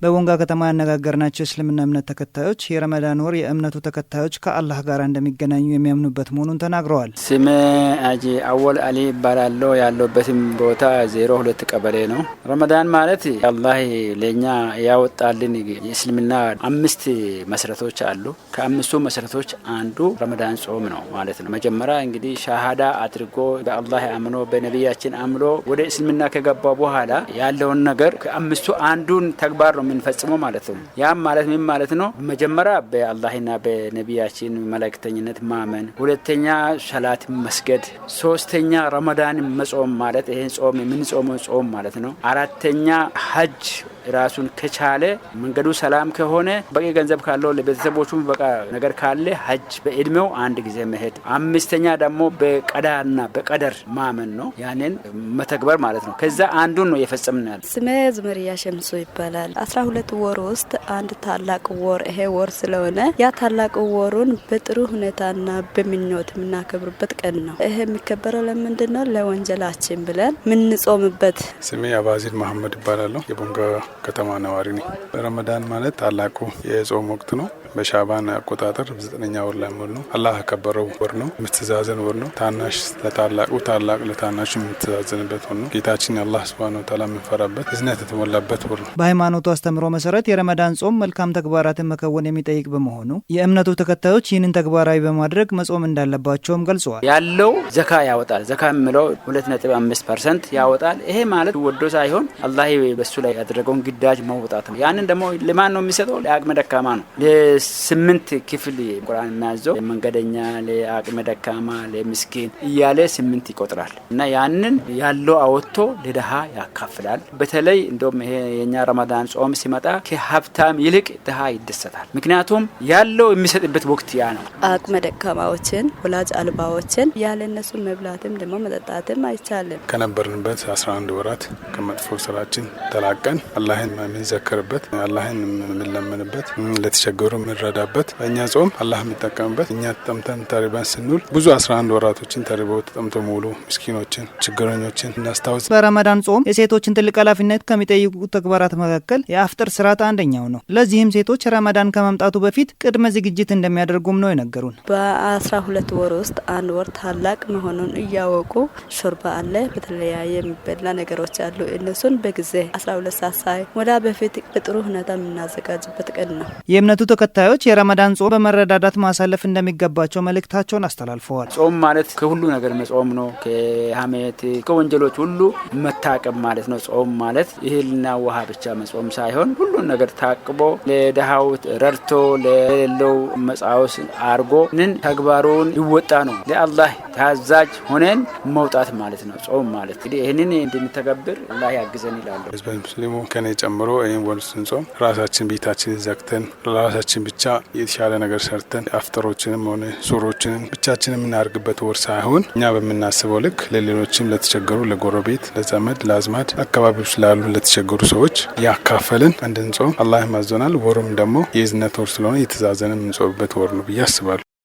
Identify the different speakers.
Speaker 1: በቦንጋ ከተማ ያነጋገርናቸው እስልምና እምነት ተከታዮች የረመዳን ወር የእምነቱ ተከታዮች ከአላህ ጋር እንደሚገናኙ የሚያምኑበት መሆኑን ተናግረዋል።
Speaker 2: ስሜ አጂ አወል አሊ ይባላል። ያለበትም ቦታ 02 ቀበሌ ነው። ረመዳን ማለት አላህ ለኛ ያወጣልን የእስልምና 5 መሰረቶች አሉ። ከ5ቱ መሰረቶች አንዱ ረመዳን ጾም ነው ማለት ነው። መጀመሪያ እንግዲህ ሻሃዳ አድርጎ በአላህ አምኖ በነቢያችን አምኖ ወደ እስልምና ከገባ በኋላ ያለውን ነገር ከ5ቱ አንዱን ተግባር ነው የምንፈጽመው ማለት ነው። ያም ማለት ምን ማለት ነው? መጀመሪያ በአላህና በነቢያችን መላእክተኝነት ማመን፣ ሁለተኛ ሶላት መስገድ፣ ሶስተኛ ረመዳን መጾም ማለት ይሄን ጾም የምንጾመው ጾም ማለት ነው። አራተኛ ሐጅ ራሱን ከቻለ መንገዱ ሰላም ከሆነ በቂ ገንዘብ ካለው ለቤተሰቦቹም በቃ ነገር ካለ ሐጅ በእድሜው አንድ ጊዜ መሄድ፣ አምስተኛ ደግሞ በቀዳና በቀደር ማመን ነው። ያንን መተግበር ማለት ነው። ከዛ አንዱን ነው የፈጸምናል።
Speaker 3: ስሜ ዝመሪያ ሸምሱ ይባላል። 12 ወር ውስጥ አንድ ታላቅ ወር ይሄ ወር ስለሆነ ያ ታላቅ ወሩን በጥሩ ሁኔታና በሚኖት የምናከብርበት ቀን ነው። ይሄ የሚከበረው ለምንድን ነው? ለወንጀላችን ብለን ምንጾምበት።
Speaker 4: ስሜ አባዚል መሐመድ ይባላል። የቦንጋ ከተማ ነዋሪ ነኝ። ረመዳን ማለት ታላቁ የጾም ወቅት ነው። በሻባን አቆጣጠር 9ኛ ወር ላይ ነው። አላህ ያከበረው ወር ነው። የምትዛዘን ወር ነው። ታናሽ ለታላቁ ታላቅ ለታናሹ የምትዛዘንበት ወር ነው። ጌታችን አላህ Subhanahu Wa Ta'ala የምንፈራበት እዝነት የተሞላበት ወር ነው።
Speaker 1: በሃይማኖቱ አስተምሮ መሰረት የረመዳን ጾም መልካም ተግባራትን መከወን የሚጠይቅ በመሆኑ የእምነቱ ተከታዮች ይህንን ተግባራዊ በማድረግ መጾም እንዳለባቸውም ገልጸዋል።
Speaker 2: ያለው ዘካ ያወጣል። ዘካ የሚለው 2.5% ያወጣል። ይሄ ማለት ወዶ ሳይሆን አላህ በሱ ላይ ያደረገውን ግዳጅ መውጣት ነው። ያንን ደግሞ ለማን ነው የሚሰጠው? ለአቅመ ደካማ ነው። ለ8 ክፍል ቁርአን የሚያዘው ለመንገደኛ፣ ለአቅመ ደካማ፣ ለምስኪን እያለ 8 ይቆጥራል እና ያንን ያለው አወጥቶ ለደሃ ያካፍላል። በተለይ እንደውም ይሄ የኛ ረመዳን ጾም ሲመጣ ከሀብታም ይልቅ ደሃ ይደሰታል። ምክንያቱም ያለው የሚሰጥበት ወቅት ያ ነው።
Speaker 3: አቅመ ደካማዎችን፣ ወላጅ አልባዎችን ያለ እነሱ መብላትም ደግሞ መጠጣትም አይቻልም።
Speaker 4: ከነበርንበት 11 ወራት ከመጥፎ ስራችን ተላቀን አላህን የምንዘክርበት፣ አላህን የምንለምንበት፣ ለተቸገሩ የምንረዳበት በእኛ ጾም አላህ የሚጠቀምበት። እኛ ተጠምተን ተርበን ስንውል ብዙ 11 ወራቶችን ተርበው ተጠምተው ሙሉ ምስኪኖችን፣ ችግረኞችን እናስታውስ።
Speaker 1: በረመዳን ጾም የሴቶችን ትልቅ ኃላፊነት ከሚጠይቁ ተግባራት መካከል የአፍጥር ስርዓት አንደኛው ነው። ለዚህም ሴቶች ረመዳን ከመምጣቱ በፊት ቅድመ ዝግጅት እንደሚያደርጉም ነው የነገሩን።
Speaker 3: በ12 ወር ውስጥ አንድ ወር ታላቅ መሆኑን እያወቁ ሾርባ አለ፣ በተለያየ የሚበላ ነገሮች አሉ። እነሱን በጊዜ 12 ሰዓት ሳይ ወዳ በፊት በጥሩ ሁኔታ የምናዘጋጅበት ቀን ነው።
Speaker 1: የእምነቱ ተከታዮች የረመዳን ጾም በመረዳዳት ማሳለፍ እንደሚገባቸው መልእክታቸውን አስተላልፈዋል።
Speaker 2: ጾም ማለት ከሁሉ ነገር መጾም ነው። ከሐሜት ከወንጀሎች ሁሉ መታቀብ ማለት ነው። ጾም ማለት እህልና ውሃ ብቻ መጾም ሳይሆን ሁሉን ነገር ታቅቦ ለደሃው ረድቶ ለሌለው መጻወስ አርጎንን ተግባሩን ይወጣ ነው። ለአላህ ታዛዥ ሆነን መውጣት ማለት ነው ጾም ማለት። እንግዲህ ይሄንን እንድንተገብር አላህ ያግዘን ይላል።
Speaker 4: ህዝበ ሙስሊሙ ከኔ ጨምሮ ይሄን ወር ስንጾም ራሳችን ቤታችን ዘግተን ራሳችን ብቻ የተሻለ ነገር ሰርተን አፍጥሮችንም ሆነ ሱሮችንም ብቻችንን የምናርግበት ወር ሳይሆን እኛ በመናስበው ልክ ለሌሎችም ለተቸገሩ ለጎረቤት፣ ለዘመድ፣ ለአዝማድ አካባቢው ስላሉ ለተቸገሩ ሰዎች ያካፈልን እንድንጾም አላህ ማዘናል። ወሩም ደግሞ የእዝነት ወር ስለሆነ የተዛዘነ የምንጾምበት ወር ነው ብዬ አስባለሁ።